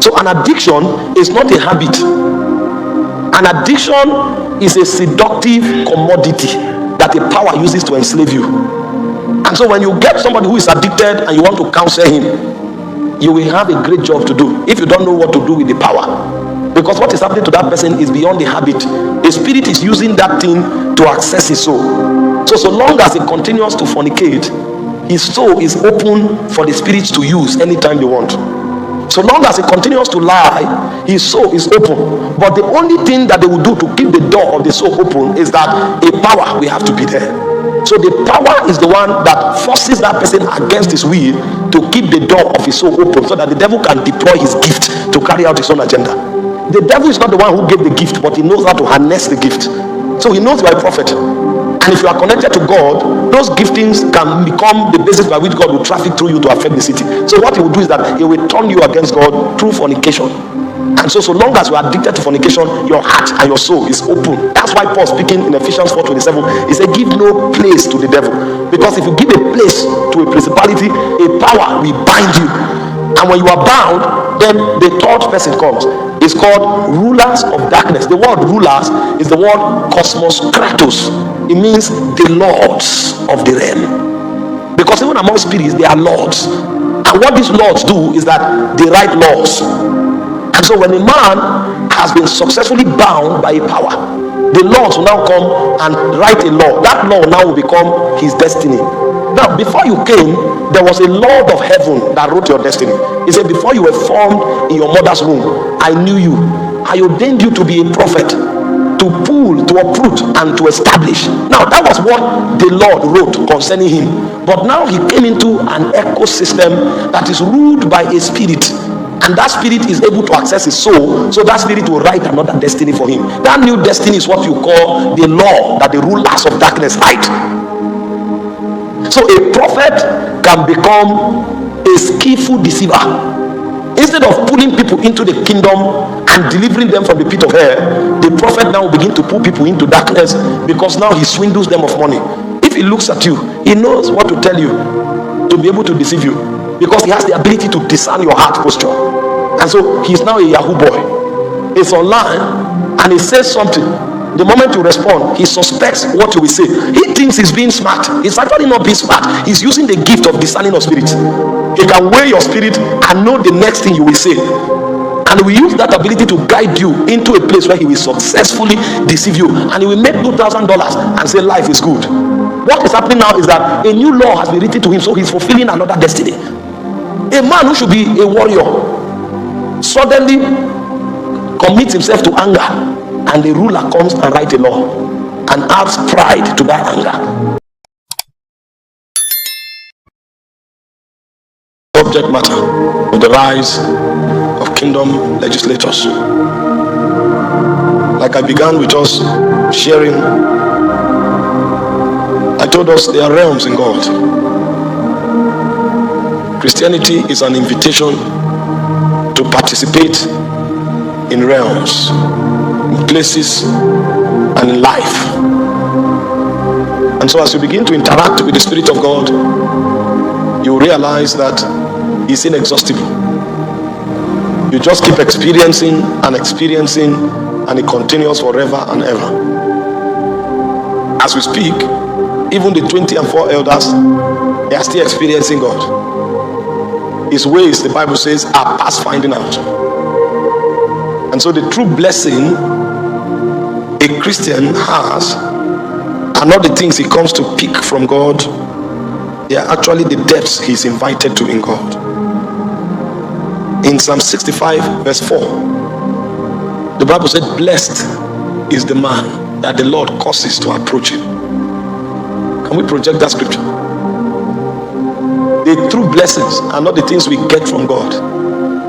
So an addiction is not a habit. An addiction is a seductive commodity that a power uses to enslave you. And so when you get somebody who is addicted and you want to counsel him, you will have a great job to do if you don't know what to do with the power. Because what is happening to that person is beyond the habit. The spirit is using that thing to access his soul. So long as he continues to fornicate, his soul is open for the spirits to use anytime they want. So long as he continues to lie, his soul is open. But the only thing that they will do to keep the door of the soul open is that a power will have to be there. So the power is the one that forces that person against his will to keep the door of his soul open, so that the devil can deploy his gift to carry out his own agenda. The devil is not the one who gave the gift, but he knows how to harness the gift. So he knows you are a prophet. And if you are connected to God, those giftings can become the basis by which God will traffic through you to affect the city. So what he will do is that he will turn you against God through fornication. And so long as you are addicted to fornication, your heart and your soul is open. That's why Paul, speaking in Ephesians 4:27, he said, give no place to the devil. Because if you give a place to a principality, a power will bind you. And when you are bound, then the third person comes. It's called rulers of darkness. The word rulers is the word cosmos kratos. It means the lords of the realm. Because even among spirits, they are lords. And what these lords do is that they write laws. And so when a man has been successfully bound by a power, the lords will now come and write a law. That law now will become his destiny. Now, before you came, there was a Lord of heaven that wrote your destiny. He said, before you were formed in your mother's womb, I knew you. I ordained you to be a prophet, to pull, to uproot, and to establish. Now, that was what the Lord wrote concerning him. But now he came into an ecosystem that is ruled by a spirit. And that spirit is able to access his soul, so that spirit will write another destiny for him. That new destiny is what you call the law that the rulers of darkness write. So a prophet can become a skillful deceiver. Instead of pulling people into the kingdom and delivering them from the pit of hell, the prophet now begin to pull people into darkness, because now he swindles them of money. If he looks at you, he knows what to tell you to be able to deceive you, because he has the ability to discern your heart posture. And so he's now a Yahoo boy. It's online and he says something. The moment you respond, he suspects what you will say. He thinks he's being smart. He's actually not being smart. He's using the gift of discerning of spirits. He can weigh your spirit and know the next thing you will say. And we use that ability to guide you into a place where he will successfully deceive you. And he will make $2,000 and say life is good. What is happening now is that a new law has been written to him, so he's fulfilling another destiny. A man who should be a warrior suddenly commits himself to anger. And the ruler comes and writes a law and adds pride to that anger. Subject matter of the rise of kingdom legislators. Like I began with us sharing, I told us there are realms in God. Christianity is an invitation to participate in realms, in places, and in life. And so as you begin to interact with the Spirit of God, you realize that He's inexhaustible. You just keep experiencing and experiencing, and it continues forever and ever. As we speak, even the 24 elders, they are still experiencing God. His ways, the Bible says, are past finding out. And so the true blessing a Christian has are not the things he comes to pick from God. They are actually the depths he's invited to in God. In Psalm 65 verse 4, the Bible said, blessed is the man that the Lord causes to approach him. Can we project that scripture? The true blessings are not the things we get from God.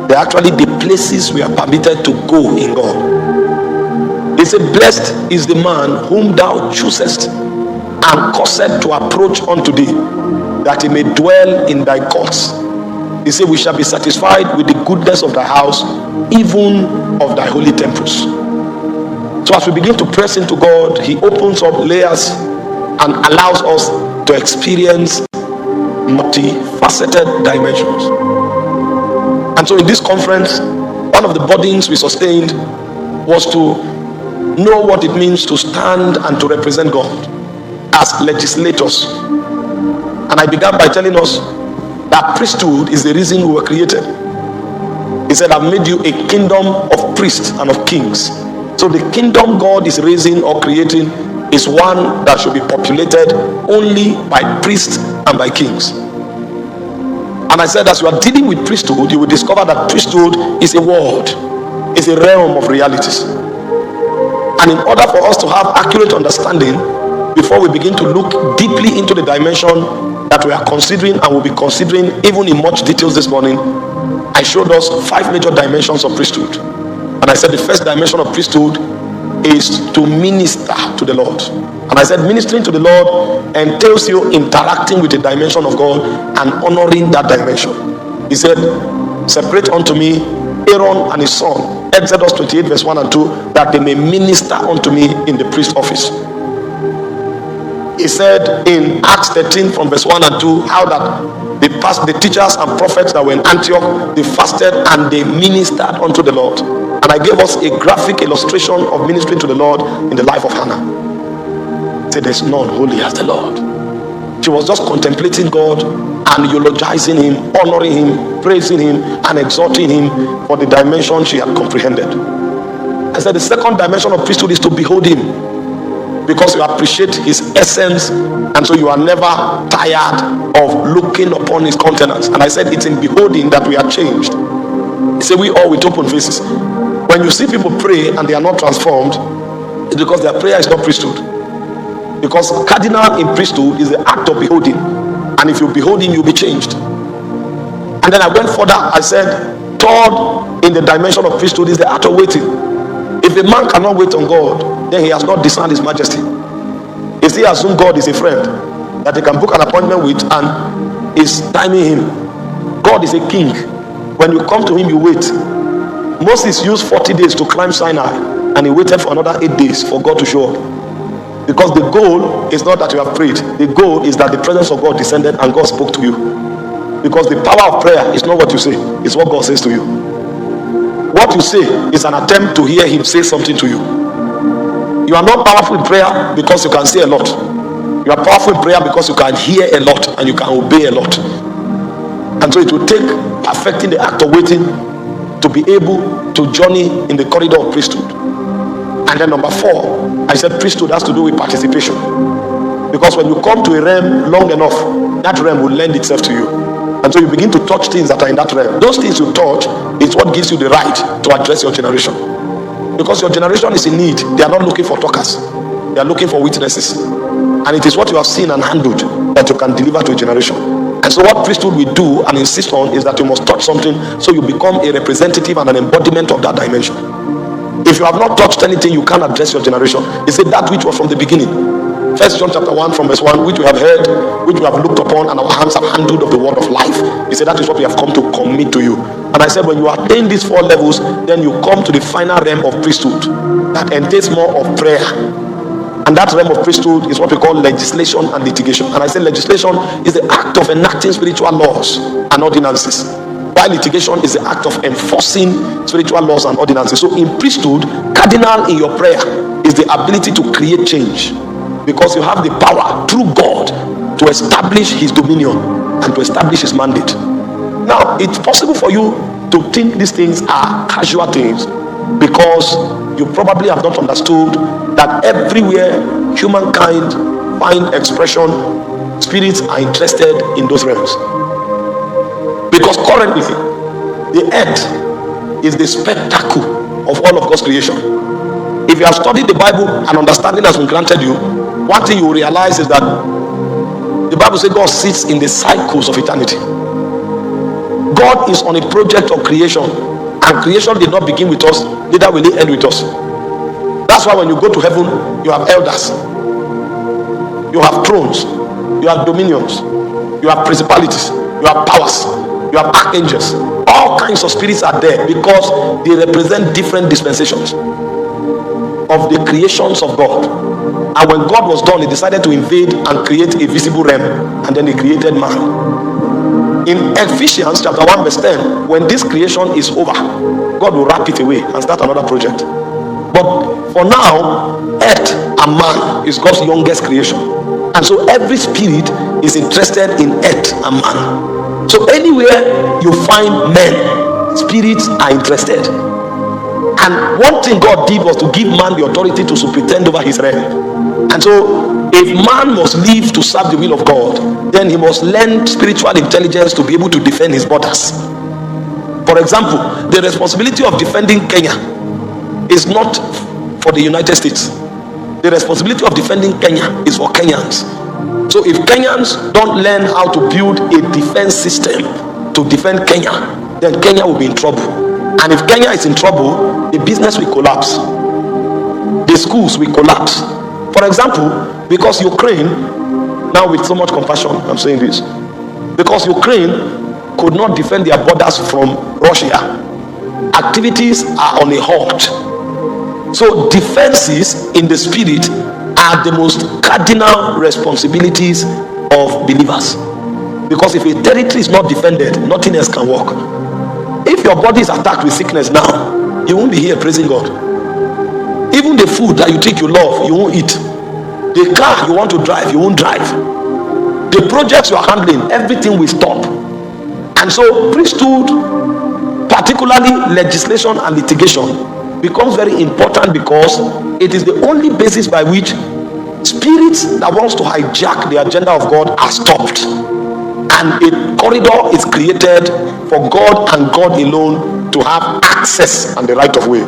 They're actually the places we are permitted to go in God. He said, blessed is the man whom thou choosest and causest to approach unto thee, that he may dwell in thy courts. He said, we shall be satisfied with the goodness of thy house, even of thy holy temples. So as we begin to press into God, he opens up layers and allows us to experience multifaceted dimensions. And so in this conference, one of the burdens we sustained was to know what it means to stand and to represent God as legislators. And I began by telling us that priesthood is the reason we were created. He said, I've made you a kingdom of priests and of kings. So the kingdom God is raising or creating is one that should be populated only by priests and by kings. And I said, as you are dealing with priesthood, you will discover that priesthood is a world, is a realm of realities. And in order for us to have accurate understanding, before we begin to look deeply into the dimension that we are considering and will be considering even in much details this morning, I showed us 5 major dimensions of priesthood. And I said the first dimension of priesthood is to minister to the Lord. And I said ministering to the Lord entails you interacting with the dimension of God and honoring that dimension. He said, separate unto me Aaron and his son, Exodus 28 verse 1 and 2, that they may minister unto me in the priest office. He said in Acts 13 from verse 1 and 2, how that the teachers and prophets that were in Antioch, they fasted and they ministered unto the Lord. And I gave us a graphic illustration of ministering to the Lord in the life of Hannah. He said, there's none holy as the Lord. She was just contemplating God and eulogizing him, honoring him, praising him, and exalting him for the dimension she had comprehended. I said the second dimension of priesthood is to behold him, because you appreciate his essence, and so you are never tired of looking upon his countenance. And I said it's in beholding that we are changed. He said we all with open faces. When you see people pray and they are not transformed, it's because their prayer is not priesthood. Because cardinal in priesthood is the act of beholding, and if you behold him, you'll be changed. And then I went further. I said third in the dimension of priesthood is the act of waiting. If a man cannot wait on God, then he has not discerned his majesty. If he assumes God is a friend that he can book an appointment with and is timing him, God is a king. When you come to him, you wait. Moses used 40 days to climb Sinai, and he waited for another 8 days for God to show up. Because the goal is not that you have prayed. The goal is that the presence of God descended and God spoke to you. Because the power of prayer is not what you say, it's what God says to you. What you say is an attempt to hear him say something to you. You are not powerful in prayer because you can say a lot. You are powerful in prayer because you can hear a lot and you can obey a lot. And so it will take perfecting the act of waiting to be able to journey in the corridor of priesthood. And then number 4, I said priesthood has to do with participation. Because when you come to a realm long enough, that realm will lend itself to you. And so you begin to touch things that are in that realm. Those things you touch is what gives you the right to address your generation. Because your generation is in need. They are not looking for talkers. They are looking for witnesses. And it is what you have seen and handled that you can deliver to a generation. And so what priesthood we do and insist on is that you must touch something so you become a representative and an embodiment of that dimension. If you have not touched anything, you can't address your generation. He said that which was from the beginning. 1 John chapter 1 from verse 1, which we have heard, which we have looked upon, and our hands have handled of the word of life. He said that is what we have come to commit to you. And I said when you attain these 4 levels, then you come to the final realm of priesthood that entails more of prayer. And that realm of priesthood is what we call legislation and litigation. And I said legislation is the act of enacting spiritual laws and ordinances, while litigation is the act of enforcing spiritual laws and ordinances. So in priesthood, cardinal in your prayer is the ability to create change, because you have the power through God to establish his dominion and to establish his mandate. Now, it's possible for you to think these things are casual things because you probably have not understood that everywhere humankind find expression, spirits are interested in those realms. Because currently, the earth is the spectacle of all of God's creation. If you have studied the Bible and understanding has been granted you, one thing you will realize is that the Bible says God sits in the cycles of eternity. God is on a project of creation, and creation did not begin with us, neither will it end with us. That's why when you go to heaven, you have elders, you have thrones, you have dominions, you have principalities, you have powers, you have archangels. All kinds of spirits are there because they represent different dispensations of the creations of God. And when God was done, he decided to invade and create a visible realm, and then he created man. In Ephesians chapter 1 verse 10, when this creation is over, God will wrap it away and start another project. But for now, earth and man is God's youngest creation, and so every spirit is interested in earth and man. So anywhere you find men, spirits are interested. And one thing God did was to give man the authority to superintend over his realm. And so if man must live to serve the will of God, then he must learn spiritual intelligence to be able to defend his borders. For example, the responsibility of defending Kenya is not for the United States. The responsibility of defending Kenya is for Kenyans. So if Kenyans don't learn how to build a defense system to defend Kenya, then Kenya will be in trouble. And if Kenya is in trouble, the business will collapse, the schools will collapse. For example, because Ukraine, now with so much compassion I'm saying this, because Ukraine could not defend their borders from Russia, activities are on a halt. So defenses in the spirit are the most cardinal responsibilities of believers, because if a territory is not defended, nothing else can work. If your body is attacked with sickness now, you won't be here praising God. Even the food that you think you love, you won't eat. The car you want to drive, you won't drive. The projects you are handling, everything will stop. And so priesthood, particularly legislation and litigation, becomes very important, because it is the only basis by which spirits that wants to hijack the agenda of God are stopped, and a corridor is created for God and God alone to have access and the right of way.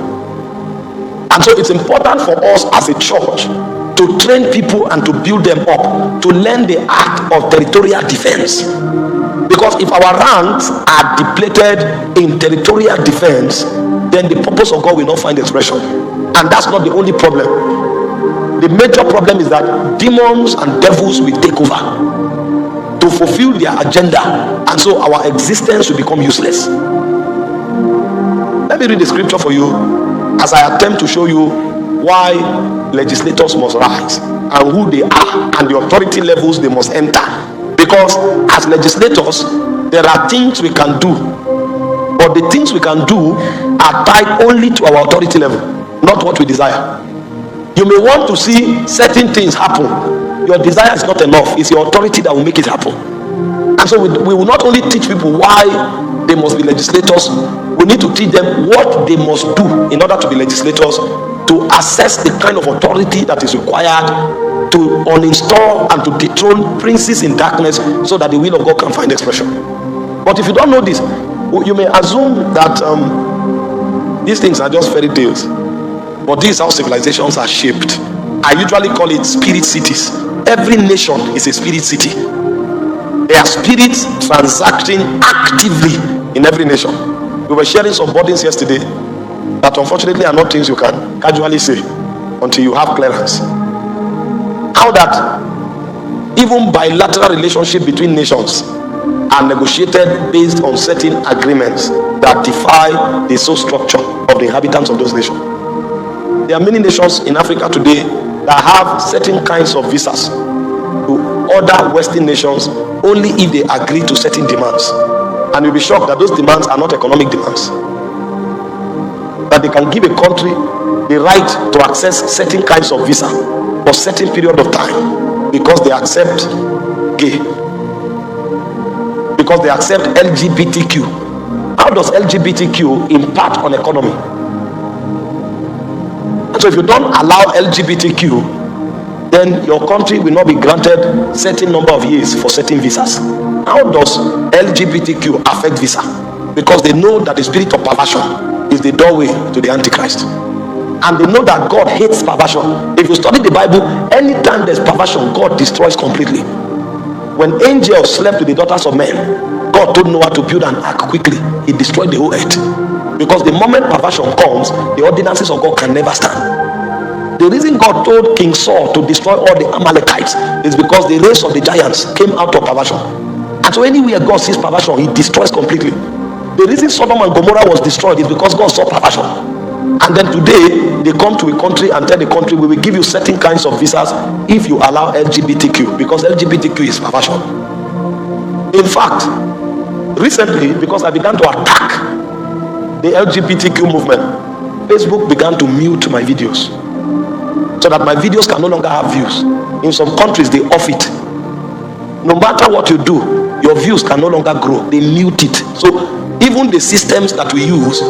And so it's important for us as a church to train people and to build them up to learn the art of territorial defense. Because if our ranks are depleted in territorial defense, then the purpose of God will not find expression. And that's not the only problem. The major problem is that demons and devils will take over to fulfill their agenda, and so our existence will become useless. Let me read the scripture for you as I attempt to show you why legislators must rise and who they are and the authority levels they must enter. Because as legislators, there are things we can do, but the things we can do are tied only to our authority level, not what we desire. You may want to see certain things happen. Your desire is not enough. It's your authority that will make it happen. And so we will not only teach people why they must be legislators, we need to teach them what they must do in order to be legislators, to assess the kind of authority that is required to uninstall and to dethrone princes in darkness, so that the will of God can find expression. But if you don't know this, you may assume that these things are just fairy tales. But this is how civilizations are shaped. I usually call it spirit cities. Every nation is a spirit city. There are spirits transacting actively in every nation. We were sharing some burdens yesterday that unfortunately are not things you can casually say until you have clearance. How that even bilateral relationship between nations are negotiated based on certain agreements that defy the social structure of the inhabitants of those nations. There are many nations in Africa today that have certain kinds of visas to other Western nations only if they agree to certain demands. And you'll be shocked that those demands are not economic demands. That they can give a country the right to access certain kinds of visa for certain period of time because they accept gay, because they accept LGBTQ. How does LGBTQ impact on economy? So if you don't allow LGBTQ, then your country will not be granted certain number of years for certain visas. How does LGBTQ affect visa? Because they know that the spirit of perversion is the doorway to the Antichrist. And they know that God hates perversion. If you study the Bible, anytime there's perversion, God destroys completely. When angels slept with the daughters of men, God told Noah to build an ark quickly. He destroyed the whole earth. Because the moment perversion comes, the ordinances of God can never stand. The reason God told King Saul to destroy all the Amalekites is because the race of the giants came out of perversion. And so anywhere God sees perversion, he destroys completely. The reason Sodom and Gomorrah was destroyed is because God saw perversion. And then today, they come to a country and tell the country, we will give you certain kinds of visas if you allow LGBTQ, because LGBTQ is perversion. In fact, recently, because I began to attack the LGBTQ movement, Facebook began to mute my videos so that my videos can no longer have views. In some countries, they off it. No matter what you do, your views can no longer grow. They mute it. So even the systems that we use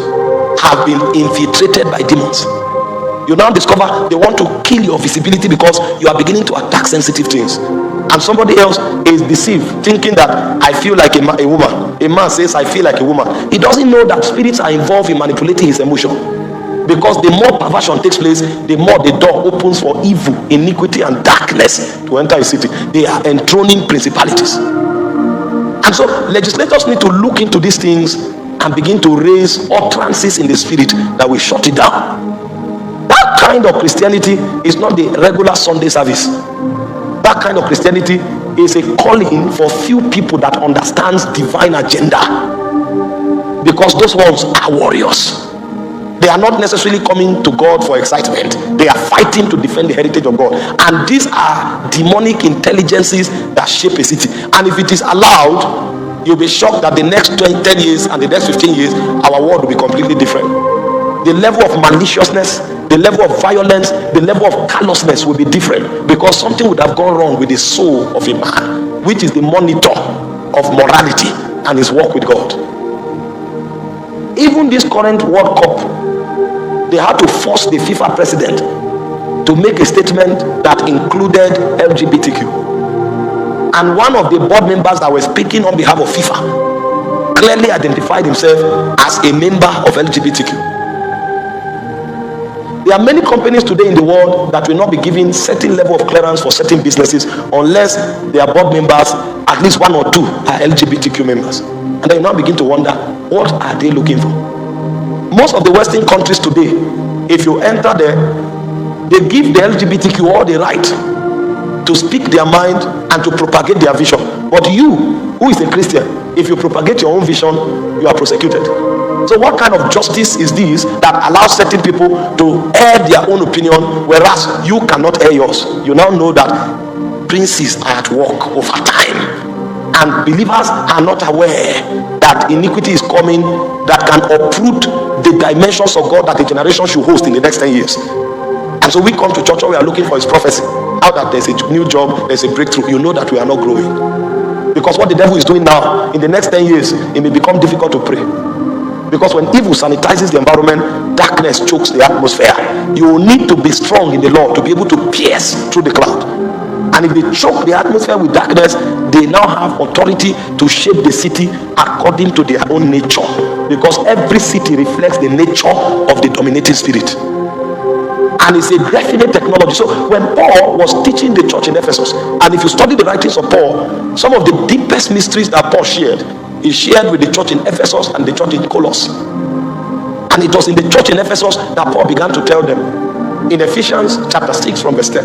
have been infiltrated by demons. You now discover they want to kill your visibility because you are beginning to attack sensitive things. And somebody else is deceived, thinking that I feel like a woman. A man says I feel like a woman. He doesn't know that spirits are involved in manipulating his emotion. Because the more perversion takes place, the more the door opens for evil, iniquity, and darkness to enter a city. They are enthroning principalities. And so legislators need to look into these things and begin to raise utterances in the spirit that will shut it down. That kind of Christianity is not the regular Sunday service. That kind of Christianity is a calling for few people that understands divine agenda, because those ones are warriors. They are not necessarily coming to God for excitement. They are fighting to defend the heritage of God. And these are demonic intelligences that shape a city. And if it is allowed, you'll be shocked that the next 10 years and the next 15 years, our world will be completely different. The level of maliciousness, the level of violence, the level of callousness will be different, because something would have gone wrong with the soul of a man, which is the monitor of morality and his work with God. Even this current World Cup, they had to force the FIFA president to make a statement that included LGBTQ. And one of the board members that were speaking on behalf of FIFA clearly identified himself as a member of LGBTQ. There are many companies today in the world that will not be given certain level of clearance for certain businesses unless their board members, at least one or two, are LGBTQ members. And then you now begin to wonder, what are they looking for? Most of the Western countries today, if you enter there, they give the LGBTQ all the right to speak their mind and to propagate their vision. But you, who is a Christian, if you propagate your own vision, you are prosecuted. So what kind of justice is this that allows certain people to air their own opinion, whereas you cannot air yours? You now know that princes are at work over time. And believers are not aware that iniquity is coming that can uproot the dimensions of God that the generation should host in the next 10 years. And so we come to church, we are looking for his prophecy. Now that there's a new job, there's a breakthrough, you know that we are not growing. Because what the devil is doing now, in the next 10 years, it may become difficult to pray. Because when evil sanitizes the environment, darkness chokes the atmosphere. You will need to be strong in the Lord to be able to pierce through the cloud. And if they choke the atmosphere with darkness, they now have authority to shape the city according to their own nature. Because every city reflects the nature of the dominating spirit. And it's a definite technology. So when Paul was teaching the church in Ephesus, and if you study the writings of Paul, some of the deepest mysteries that Paul shared, he shared with the church in Ephesus and the church in Colossus. And it was in the church in Ephesus that Paul began to tell them in Ephesians chapter 6 from verse 10.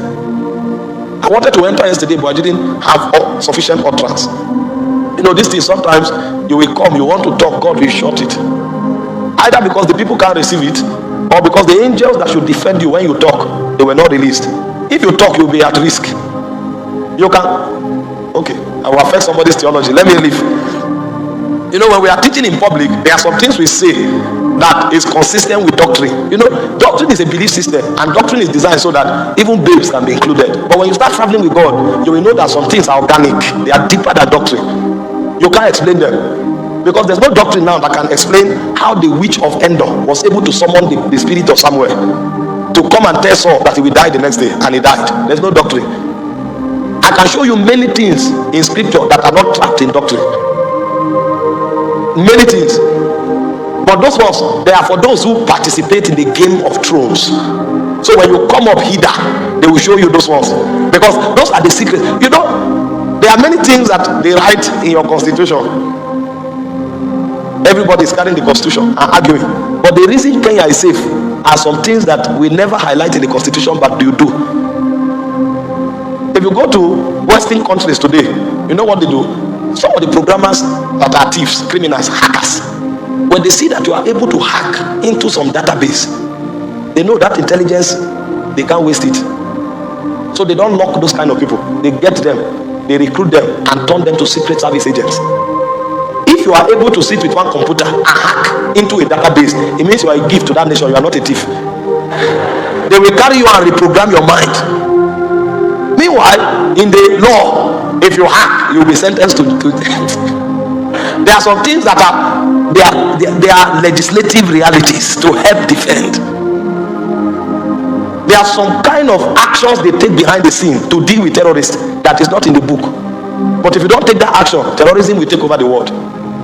I wanted to enter yesterday, but I didn't have sufficient utterance. You know, this thing, sometimes you will come, you want to talk, God will shut it. Either because the people can't receive it, or because the angels that should defend you when you talk, they were not released. If you talk, you'll be at risk. You can, okay, I will affect somebody's theology. Let me leave. You know, when we are teaching in public, there are some things we say that is consistent with doctrine. You know, doctrine is a belief system, and doctrine is designed so that even babes can be included. But when you start traveling with God, you will know that some things are organic. They are deeper than doctrine. You can't explain them, because there's no doctrine now that can explain how the witch of Endor was able to summon the spirit of Samuel to come and tell Saul that he will die the next day, and he died. There's no doctrine. I can show you many things in scripture that are not trapped in doctrine. Many things. But those ones, they are for those who participate in the game of thrones. So when you come up hither, they will show you those ones, because those are the secrets. You know, there are many things that they write in your constitution. Everybody is carrying the constitution and arguing. But the reason Kenya is safe are some things that we never highlight in the constitution, but you do. If you go to Western countries today, you know what they do? Some of the programmers that are thieves, criminals, hackers, when they see that you are able to hack into some database, they know that intelligence, they can't waste it. So they don't lock those kind of people. They get them, they recruit them, and turn them to secret service agents. If If you are able to sit with one computer and hack into a database, it means you are a gift to that nation. You are not a thief. They will carry you and reprogram your mind. Meanwhile, in the law, if you hack, you will be sentenced to there are some things that are legislative realities to help defend. There are some kind of actions they take behind the scene to deal with terrorists that is not in the book. But if you don't take that action, terrorism will take over the world.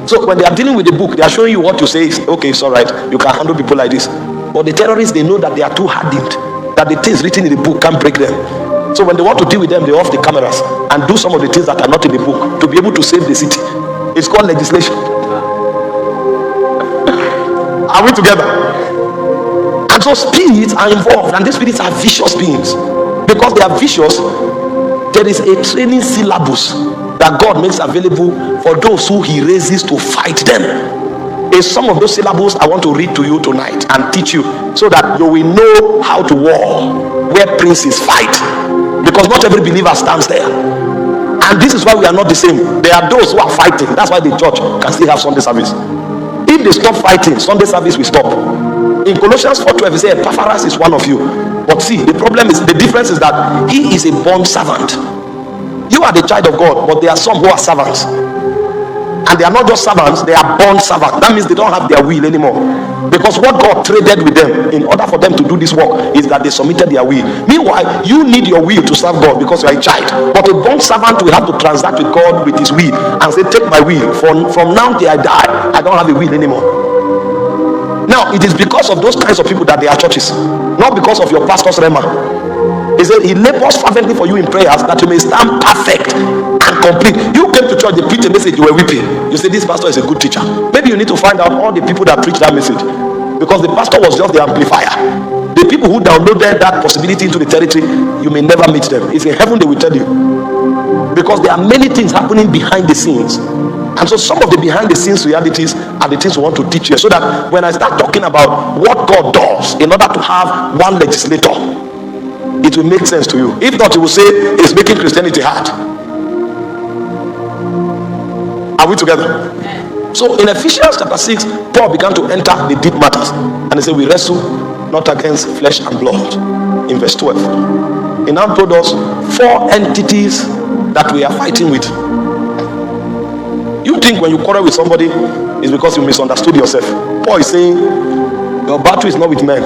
So when they are dealing with the book, they are showing you what to say is okay, it's all right, you can handle people like this. But the terrorists, they know that they are too hardened, that the things written in the book can't break them. So when they want to deal with them, they off the cameras and do some of the things that are not in the book to be able to save the city. It's called legislation. Are we together? And so spirits are involved, and these spirits are vicious beings. Because they are vicious, there is a training syllabus that God makes available for those who he raises to fight them. In some of those syllables I want to read to you tonight and teach you, so that you will know how to war where princes fight. Because not every believer stands there. And this is why we are not the same. There are those who are fighting. That's why the church can still have Sunday service. If they stop fighting, Sunday service will stop. In Colossians 4:12, he said, Epaphras is one of you. But see, the problem is, the difference is that he is a bond servant. You are the child of God, but there are some who are servants. And they are not just servants, they are bond servants. That means they don't have their will anymore. Because what God traded with them in order for them to do this work is that they submitted their will. Meanwhile, you need your will to serve God because you are a child. But a bond servant will have to transact with God with his will and say, take my will. From now till I die, I don't have a will anymore. Now, it is because of those kinds of people that they are churches, not because of your pastor's rema. He said he labors fervently for you in prayers that you may stand perfect and complete. You came to church, they preached a message, you were weeping. You say this pastor is a good teacher. Maybe you need to find out all the people that preached that message, because the pastor was just the amplifier. The people who downloaded that possibility into the territory, you may never meet them. It's in heaven they will tell you, because there are many things happening behind the scenes. And so some of the behind the scenes realities are the things we want to teach you, so that when I start talking about what God does in order to have one legislator, it will make sense to you. If not, you will say it's making Christianity hard. Are we together? So in Ephesians chapter 6, Paul began to enter the deep matters, and he said we wrestle not against flesh and blood. In verse 12, he now told us 4 entities that we are fighting with. You think when you quarrel with somebody is because you misunderstood yourself. Paul is saying your battle is not with men.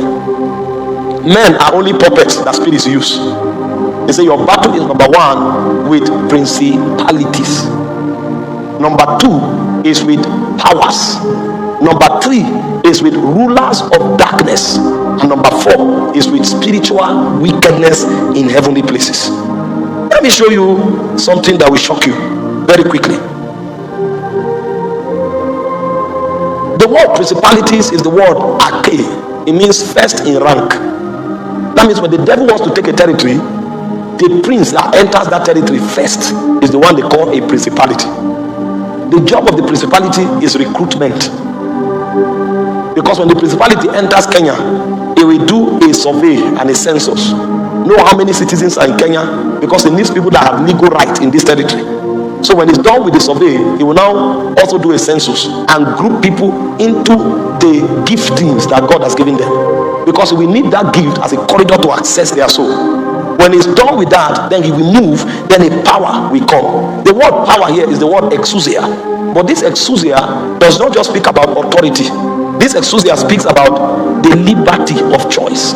Men are only puppets that spirits use. They say your battle is number 1 with principalities. Number 2 is with powers. Number 3 is with rulers of darkness. And number 4 is with spiritual wickedness in heavenly places. Let me show you something that will shock you very quickly. The word principalities is the word arche. It means first in rank. That means when the devil wants to take a territory, the prince that enters that territory first is the one they call a principality. The job of the principality is recruitment. Because when the principality enters Kenya, it will do a survey and a census. Know how many citizens are in Kenya, because it needs people that have legal right in this territory. So when it's done with the survey, it will now also do a census and group people into the giftings that God has given them, because we need that gift as a corridor to access their soul. When it's done with that, then he will move, then a power will come. The word power here is the word exousia. But this exousia does not just speak about authority. This exousia speaks about the liberty of choice.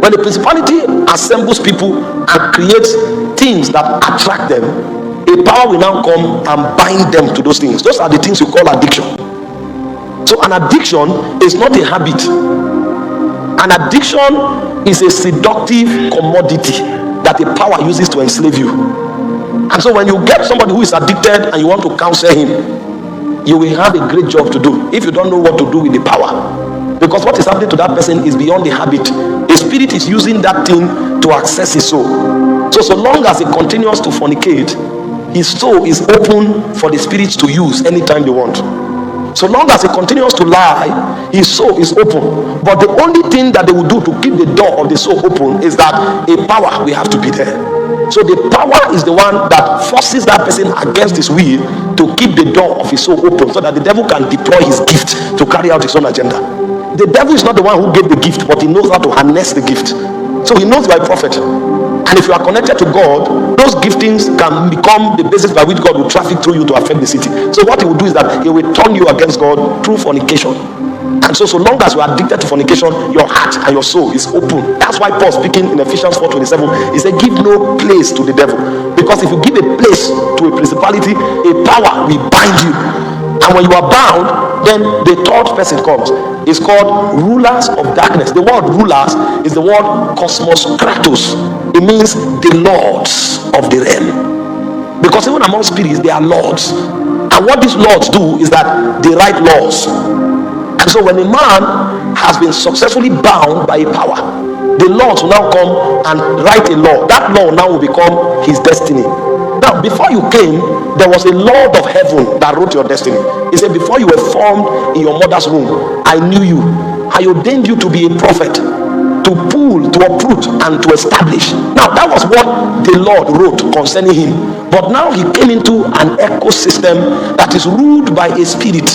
When the principality assembles people and creates things that attract them, a power will now come and bind them to those things. Those are the things you call addiction. So an addiction is not a habit. An addiction is a seductive commodity that a power uses to enslave you. And so when you get somebody who is addicted and you want to counsel him, you will have a great job to do if you don't know what to do with the power. Because what is happening to that person is beyond the habit. A spirit is using that thing to access his soul. So long as he continues to fornicate, his soul is open for the spirits to use anytime they want. So long as he continues to lie, his soul is open. But the only thing that they will do to keep the door of the soul open is that a power will have to be there. So the power is the one that forces that person against his will to keep the door of his soul open, so that the devil can deploy his gift to carry out his own agenda. The devil is not the one who gave the gift, but he knows how to harness the gift. So he knows by prophet. And if you are connected to God, those giftings can become the basis by which God will traffic through you to affect the city. So what he will do is that he will turn you against God through fornication. And so long as you are addicted to fornication, your heart and your soul is open. That's why Paul, speaking in Ephesians 4:27, he said, give no place to the devil. Because if you give a place to a principality, a power will bind you. And when you are bound, then the third person comes. It's called rulers of darkness. The word rulers is the word cosmos kratos. It means the lords of the realm. Because even among spirits, they are lords. And what these lords do is that they write laws. And so when a man has been successfully bound by a power, the lords will now come and write a law. That law now will become his destiny. Now, before you came, there was a Lord of heaven that wrote your destiny. He said, before you were formed in your mother's womb, I knew you. I ordained you to be a prophet, to pull, to uproot, and to establish. Now, that was what the Lord wrote concerning him. But now he came into an ecosystem that is ruled by a spirit.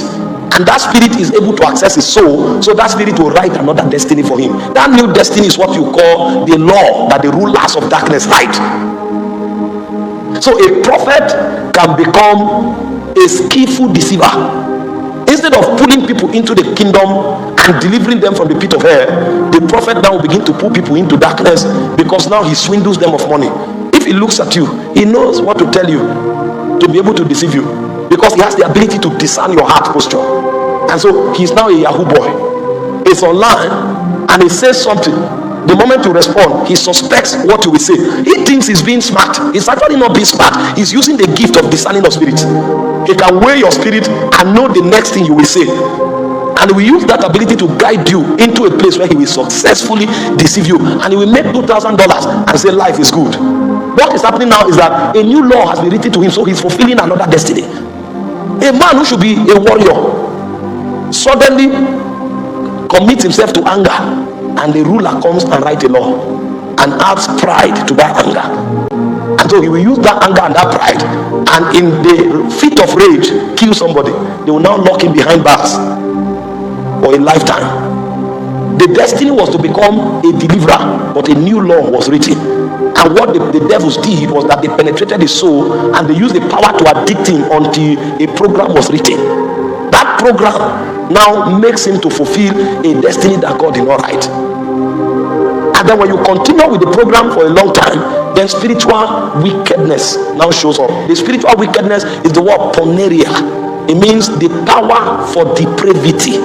And that spirit is able to access his soul, so that spirit will write another destiny for him. That new destiny is what you call the law that the rulers of darkness write. So a prophet can become a skillful deceiver. Instead of pulling people into the kingdom and delivering them from the pit of hell, the prophet now will begin to pull people into darkness, because now he swindles them of money. If he looks at you, he knows what to tell you to be able to deceive you, because he has the ability to discern your heart posture. And so he's now a Yahoo boy. It's online and he says something. The moment you respond, he suspects what you will say. He thinks he's being smart. He's actually not being smart. He's using the gift of discerning of spirits. He can weigh your spirit and know the next thing you will say. And he will use that ability to guide you into a place where he will successfully deceive you. And he will make $2,000 and say life is good. What is happening now is that a new law has been written to him, so he's fulfilling another destiny. A man who should be a warrior suddenly commits himself to anger, and the ruler comes and writes a law and adds pride to that anger. And so he will use that anger and that pride, and in the fit of rage kill somebody. They will now lock him behind bars for a lifetime. The destiny was to become a deliverer, but a new law was written. And what the devils did was that they penetrated his soul, and they used the power to addict him until a program was written. That program now makes him to fulfill a destiny that God did not write. And then when you continue with the program for a long time, then spiritual wickedness now shows up. The spiritual wickedness is the word poneria. It means the power for depravity.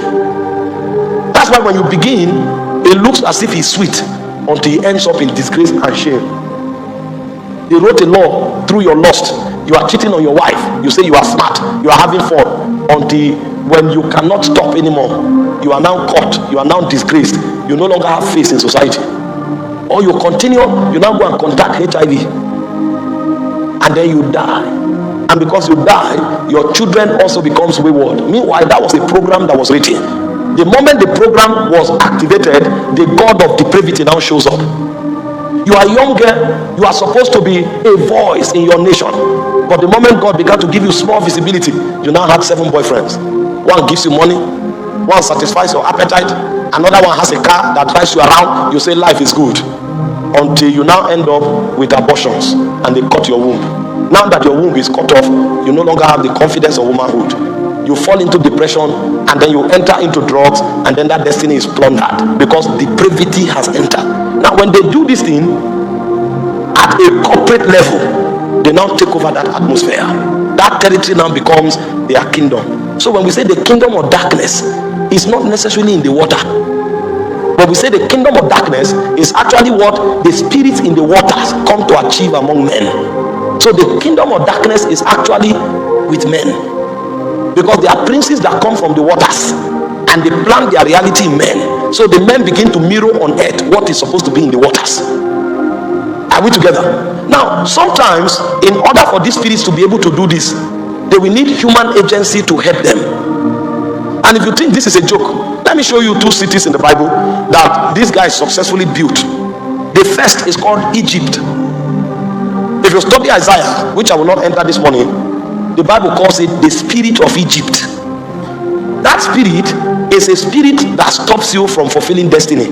That's why when you begin, it looks as if he's sweet until he ends up in disgrace and shame. They wrote a law through your lust. You are cheating on your wife. You say you are smart. You are having fun. Until when you cannot stop anymore, you are now caught. You are now disgraced. You no longer have face in society. Or you continue, you now go and contact HIV. And then you die. And because you die, your children also becomes wayward. Meanwhile, that was a program that was written. The moment the program was activated, the god of depravity now shows up. You are younger, you are supposed to be a voice in your nation. But the moment God began to give you small visibility, you now have 7 boyfriends. One gives you money, one satisfies your appetite, another one has a car that drives you around. You say life is good, until you now end up with abortions and they cut your womb. Now that your womb is cut off, you no longer have the confidence of womanhood. You fall into depression, and then you enter into drugs, and then that destiny is plundered because depravity has entered. Now when they do this thing at a corporate level, they now take over that atmosphere. That territory now becomes their kingdom. So when we say the kingdom of darkness, it's not necessarily in the water. When we say the kingdom of darkness, is actually what the spirits in the waters come to achieve among men. So the kingdom of darkness is actually with men, because there are princes that come from the waters and they plant their reality in men. So the men begin to mirror on earth what is supposed to be in the waters. Are we together? Now sometimes, in order for these spirits to be able to do this, they will need human agency to help them. And if you think this is a joke, let me show you 2 cities in the Bible that these guys successfully built. The first is called Egypt. If you study Isaiah, which I will not enter this morning, the Bible calls it the spirit of Egypt. That spirit is a spirit that stops you from fulfilling destiny.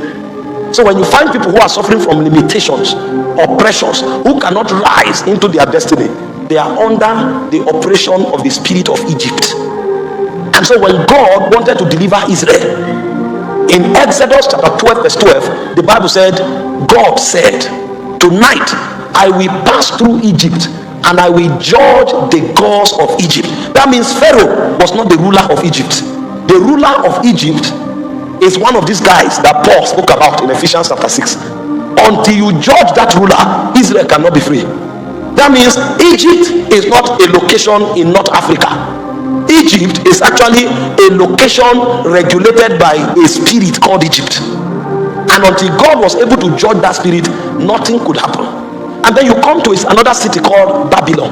So when you find people who are suffering from limitations, oppressions, who cannot rise into their destiny, they are under the oppression of the spirit of Egypt. And so when God wanted to deliver Israel, in Exodus chapter 12 verse 12, the Bible said, God said, tonight I will pass through Egypt and I will judge the gods of Egypt. That means Pharaoh was not the ruler of Egypt. The ruler of Egypt is one of these guys that Paul spoke about in Ephesians chapter 6. Until you judge that ruler, Israel cannot be free. That means Egypt is not a location in North Africa. Egypt is actually a location regulated by a spirit called Egypt. And until God was able to judge that spirit, nothing could happen. And then you come to another city called Babylon.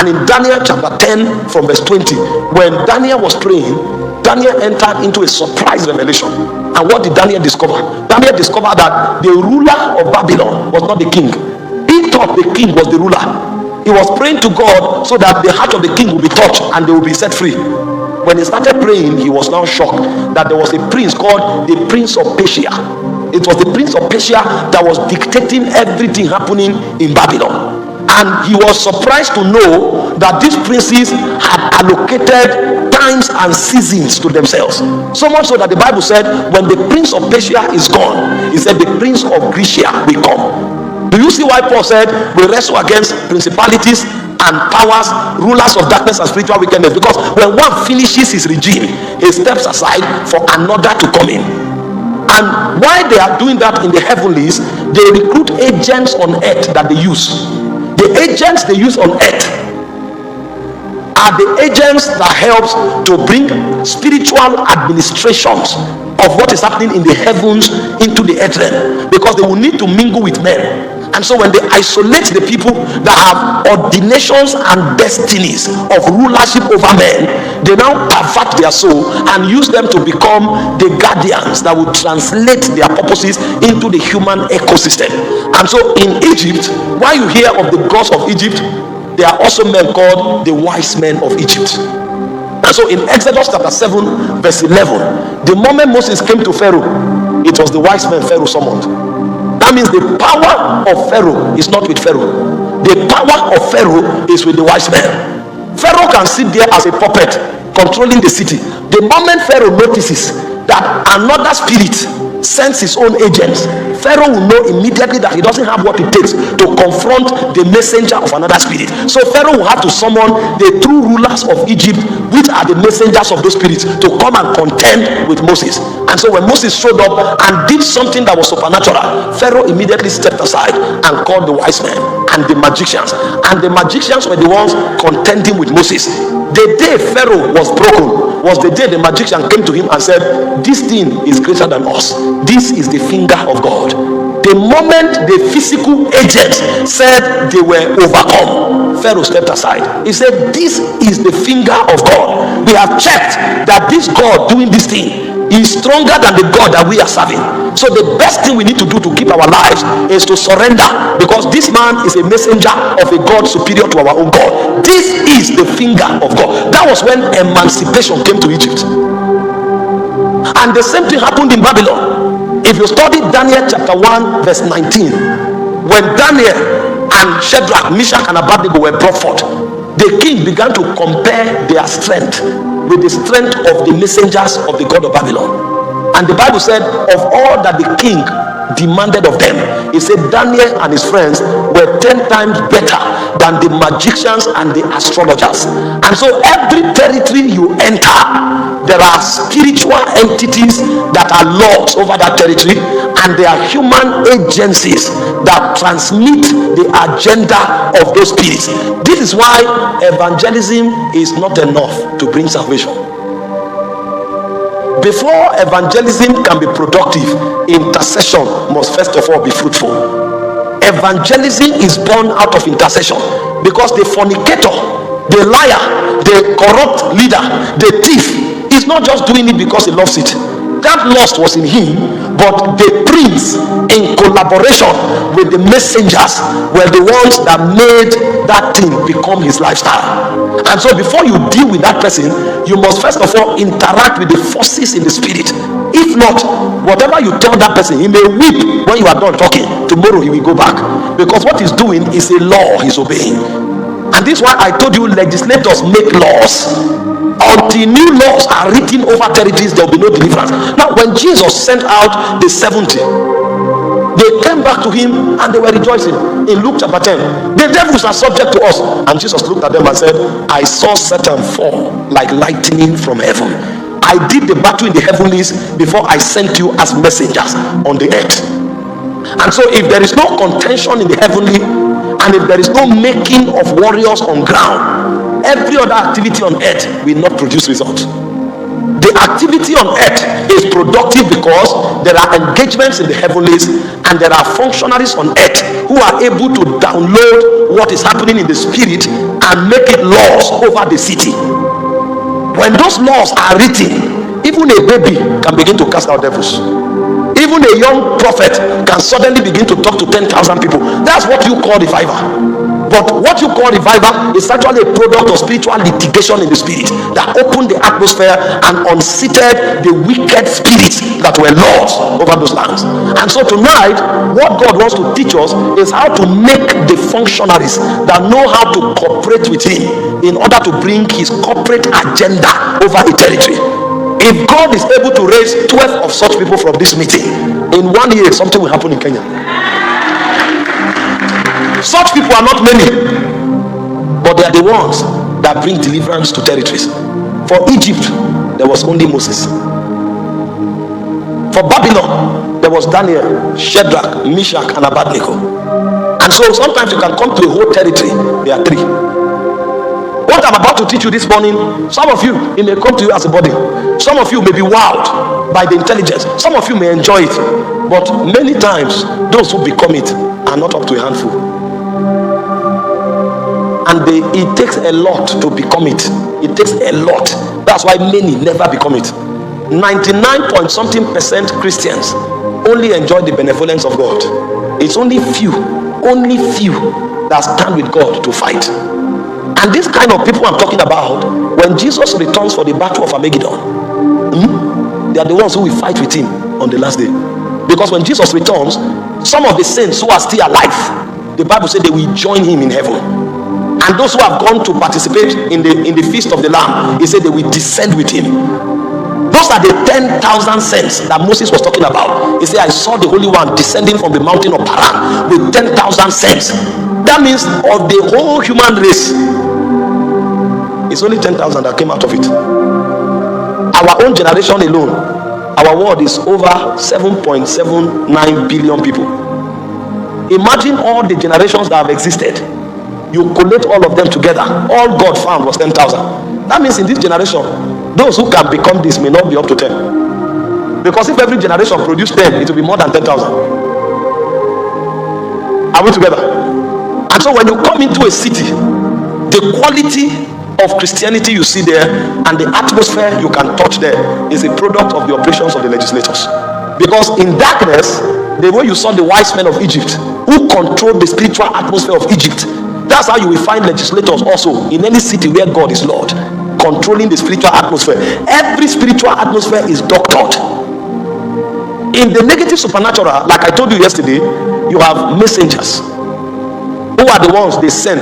And in Daniel chapter 10 from verse 20, when Daniel was praying, Daniel entered into a surprise revelation. And what did Daniel discover? Daniel discovered that the ruler of Babylon was not the king. He thought the king was the ruler. He was praying to God so that the heart of the king will be touched and they will be set free. When he started praying, he was now shocked that there was a prince called the Prince of Persia. It was the Prince of Persia that was dictating everything happening in Babylon. And he was surprised to know that these princes had allocated times and seasons to themselves. So much so that the Bible said, when the Prince of Persia is gone, he said the Prince of Grecia will come. Do you see why Paul said we wrestle against principalities and powers, rulers of darkness and spiritual wickedness? Because when one finishes his regime, he steps aside for another to come in. And while they are doing that in the heavenlies, they recruit agents on earth that they use. The agents they use on earth are the agents that helps to bring spiritual administrations of what is happening in the heavens into the earth realm, because they will need to mingle with men. And so when they isolate the people that have ordinations and destinies of rulership over men, they now pervert their soul and use them to become the guardians that will translate their purposes into the human ecosystem. And so in Egypt, while you hear of the gods of Egypt, there are also men called the wise men of Egypt. And so in Exodus chapter 7 verse 11, the moment Moses came to Pharaoh, it was the wise men Pharaoh summoned. That means the power of Pharaoh is not with Pharaoh. The power of Pharaoh is with the wise men. Pharaoh can sit there as a puppet controlling the city. The moment Pharaoh notices that another spirit sends his own agents, Pharaoh will know immediately that he doesn't have what it takes to confront the messenger of another spirit. So Pharaoh will have to summon the true rulers of Egypt, which are the messengers of those spirits, to come and contend with Moses. And so when Moses showed up and did something that was supernatural, Pharaoh immediately stepped aside and called the wise men and the magicians. And the magicians were the ones contending with Moses. The day Pharaoh was broken was the day the magician came to him and said, this thing is greater than us. This is the finger of God. The moment the physical agents said they were overcome, Pharaoh stepped aside. He said, this is the finger of God. We have checked that this God doing this thing is stronger than the God that we are serving. So the best thing we need to do to keep our lives is to surrender, because this man is a messenger of a God superior to our own God. This is the finger of God. That was when emancipation came to Egypt. And the same thing happened in Babylon. If you study Daniel chapter 1 verse 19, when Daniel and Shadrach, Meshach and Abednego were brought forth, the king began to compare their strength with the strength of the messengers of the God of Babylon. And the Bible said, of all that the king demanded of them, he said Daniel and his friends were 10 times better than the magicians and the astrologers. And so every territory you enter, there are spiritual entities that are lords over that territory, and there are human agencies that transmit the agenda of those spirits. This is why evangelism is not enough to bring salvation. Before evangelism can be productive, intercession must first of all be fruitful. Evangelism is born out of intercession, because the fornicator, the liar, the corrupt leader, the thief is not just doing it because he loves it. that lust was in him, but the prince, in collaboration with the messengers, were the ones that made that thing become his lifestyle. And so before you deal with that person, you must first of all interact with the forces in the spirit. If not, whatever you tell that person, he may weep when you are done talking. Tomorrow he will go back, because what he's doing is a law he's obeying. And this is why I told you, legislators make laws. Until new laws are written over territories, there will be no deliverance. Now when Jesus sent out the 70, they came back to him and they were rejoicing. In Luke chapter 10, the devils are subject to us. And Jesus looked at them and said, I saw Satan fall like lightning from heaven. I did the battle in the heavenlies before I sent you as messengers on the earth. And so if there is no contention in the heavenly, and if there is no making of warriors on ground, every other activity on earth will not produce results. The activity on earth is productive because there are engagements in the heavenlies, and there are functionaries on earth who are able to download what is happening in the spirit and make it laws over the city. When those laws are written, even a baby can begin to cast out devils. Even a young prophet can suddenly begin to talk to 10,000 people. That's what you call revival. But what you call revival is actually a product of spiritual litigation in the spirit that opened the atmosphere and unseated the wicked spirits that were lords over those lands. And so tonight, what God wants to teach us is how to make the functionaries that know how to cooperate with him in order to bring his corporate agenda over a territory. If God is able to raise 12 of such people from this meeting, in 1 year something will happen in Kenya. Such people are not many, but they are the ones that bring deliverance to territories. For Egypt, there was only Moses. For Babylon, there was Daniel, Shadrach, Meshach, and Abednego. And so sometimes you can come to a whole territory, there are 3. What I'm about to teach you this morning, some of you, it may come to you as a body. Some of you may be wowed by the intelligence. Some of you may enjoy it. But many times, those who become it are not up to a handful. And it takes a lot to become it. It takes a lot. That's why many never become it. 99.something% Christians only enjoy the benevolence of God. It's only few that stand with God to fight. And this kind of people I'm talking about, when Jesus returns for the battle of Armageddon, they are the ones who will fight with him on the last day. Because when Jesus returns, some of the saints who are still alive, the Bible said they will join him in heaven. And those who have gone to participate in the feast of the Lamb, he said they will descend with him. Those are the 10,000 saints that Moses was talking about. He said, I saw the Holy One descending from the mountain of Paran with 10,000 saints. That means of the whole human race, it's only 10,000 that came out of it. Our own generation alone, our world is over 7.79 billion people. Imagine all the generations that have existed. You collate all of them together, all God found was 10,000. That means in this generation, those who can become this may not be up to 10. Because if every generation produced 10, it will be more than 10,000. Are we together? And so when you come into a city, the quality of Christianity you see there and the atmosphere you can touch there is a product of the operations of the legislators. Because in darkness, the way you saw the wise men of Egypt who controlled the spiritual atmosphere of Egypt, that's how you will find legislators also in any city where God is Lord, controlling the spiritual atmosphere. Every spiritual atmosphere is doctored. In the negative supernatural, like I told you yesterday, you have messengers who are the ones they send,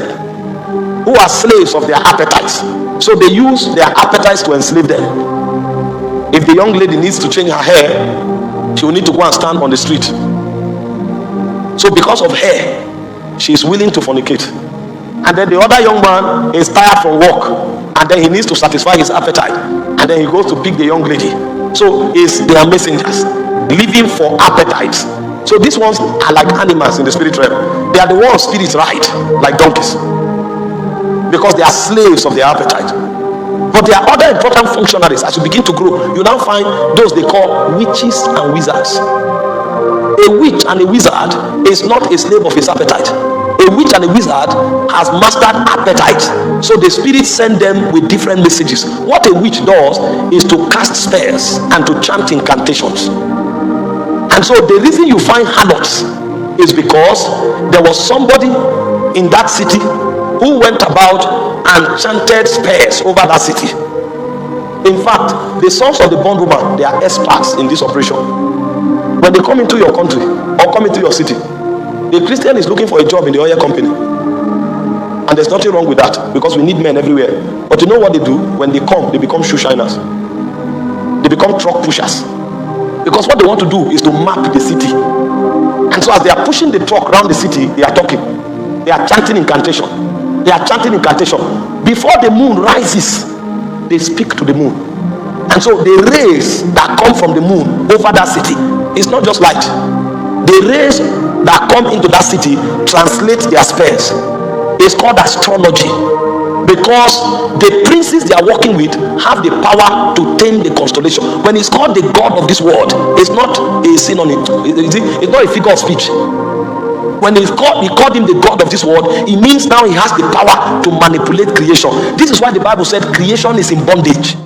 who are slaves of their appetites. So they use their appetites to enslave them. If the young lady needs to change her hair, she will need to go and stand on the street. So because of hair, she is willing to fornicate. And then the other young man is tired from work, and then he needs to satisfy his appetite, and then he goes to pick the young lady. So they are messengers living for appetites. So these ones are like animals in the spirit realm. They are the ones spirits ride like donkeys, because they are slaves of their appetite. But there are other important functionaries. As you begin to grow, you now find those they call witches and wizards. A witch and a wizard is not a slave of his appetite. a witch and a wizard has mastered appetite, so the spirit send them with different messages. What a witch does is to cast spells and to chant incantations. And so the reason you find harlots is because there was somebody in that city who went about and chanted spells over that city. In fact, the sons of the bondwoman, they are experts in this operation. When they come into your country or come into your city, the Christian is looking for a job in the oil company, and there's nothing wrong with that, because we need men everywhere. But you know what they do? When they come, they become shoe shiners, they become truck pushers, because what they want to do is to map the city. And so as they are pushing the truck around the city, they are talking, they are chanting incantation, they are chanting incantation. Before the moon rises, they speak to the moon. And so the rays that come from the moon over that city is not just light. The rays that come into that city translate their spells. It's called astrology, because the princes they are working with have the power to tame the constellation. When it's called the god of this world, it's not a synonym, it's not a figure of speech. When he called him the god of this world, it means now he has the power to manipulate creation. This is why the Bible said creation is in bondage.